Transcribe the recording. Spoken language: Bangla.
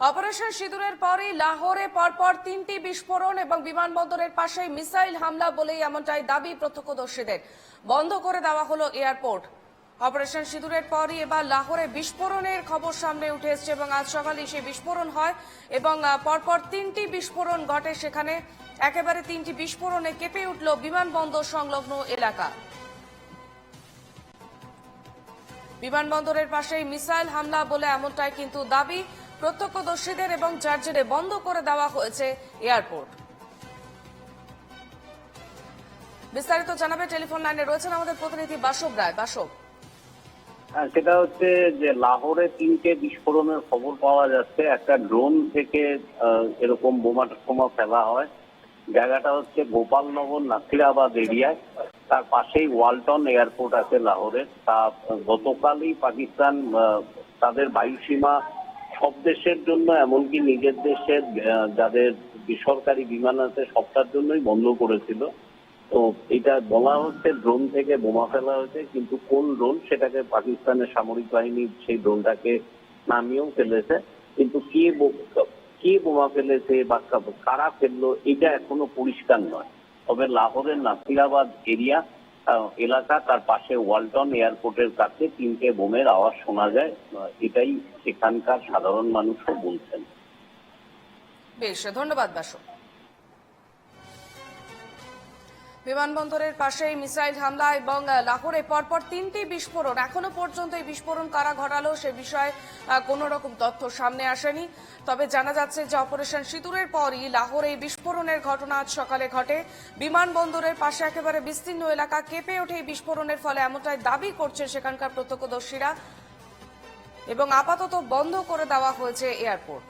অপারেশন সিঁদুরের পরই লাহোরে পরপর 3টি বিস্ফোরণ এবং বিমানবন্দরের পাশেই মিসাইল হামলা বলেই এমনটাই দাবি প্রত্যক্ষদর্শীদের। বন্ধ করে দেওয়া হলো এয়ারপোর্ট। অপারেশন সিঁদুরের পরই এবার লাহোরে বিস্ফোরণের খবর সামনে উঠে এসেছে এবং আজ সকালে সেই বিস্ফোরণ হয় এবং পরপর 3টি বিস্ফোরণ ঘটে। সেখানে একেবারে 3টি বিস্ফোরণে কেঁপে উঠল বিমানবন্দর সংলগ্ন এলাকা। বিমানবন্দরের পাশেই মিসাইল হামলা বলে এমনটাই কিন্তু দাবি প্রত্যক্ষদর্শীদের এবং যার জেরে বন্ধ করে দেওয়া হয়েছে এয়ারপোর্ট। বিস্তারিত জানাবে টেলিফোন লাইনে রয়েছেন আমাদের প্রতিনিধি বাসব রায়। বাসব, সেটা হচ্ছে যে লাহোরে 3টে বিস্ফোরণের খবর পাওয়া যাচ্ছে। একটা ড্রোন থেকে এরকম বোমা ফেলা হয়। জায়গাটা হচ্ছে গোপালনগর নাসিরাবাদ এরিয়ায়। তার পাশেই ওয়ালটন এয়ারপোর্ট আছে লাহোরে। তা গতকালই পাকিস্তান তাদের বায়ুসীমা সব দেশের জন্য, এমনকি নিজের দেশের যাদের বেসরকারি বিমান আছে সবটার জন্যই বন্ধ করেছিল। তো এটা বলা হচ্ছে ড্রোন থেকে বোমা ফেলা হয়েছে, কিন্তু কোন ড্রোন সেটাকে পাকিস্তানের সামরিক বাহিনী সেই ড্রোনটাকে নামিয়েও ফেলেছে। কিন্তু কে বোমা ফেলেছে বা কারা ফেললো এটা এখনো পরিষ্কার নয়। তবে লাহোরের নাসিরাবাদ এলাকা, তার পাশে ওয়ালটন এয়ারপোর্টের কাছে 3টে বোমের আওয়াজ শোনা যায়। এটাই সেখানকার সাধারণ মানুষও বলছেন। বেশ, ধন্যবাদ বাসব। বিমানবন্দরের পাশেই মিসাইল হামলা এবং লাহোরে পরপর 3টি বিস্ফোরণ। এখনো পর্যন্ত এই বিস্ফোরণ কারা ঘটালো সে বিষয়ে কোনো রকম তথ্য সামনে আসেনি। তবে জানা যাচ্ছে যে অপারেশন সিঁদুরের পরই লাহোরে এই বিস্ফোরণের ঘটনা আজ সকালে ঘটে। বিমানবন্দরের পাশে একেবারে বিস্তীর্ণ এলাকা কেঁপে ওঠে এই বিস্ফোরণের ফলে, এমনটাই দাবি করছে সেখানকার প্রত্যক্ষদর্শীরা এবং আপাতত বন্ধ করে দেওয়া হয়েছে এয়ারপোর্ট।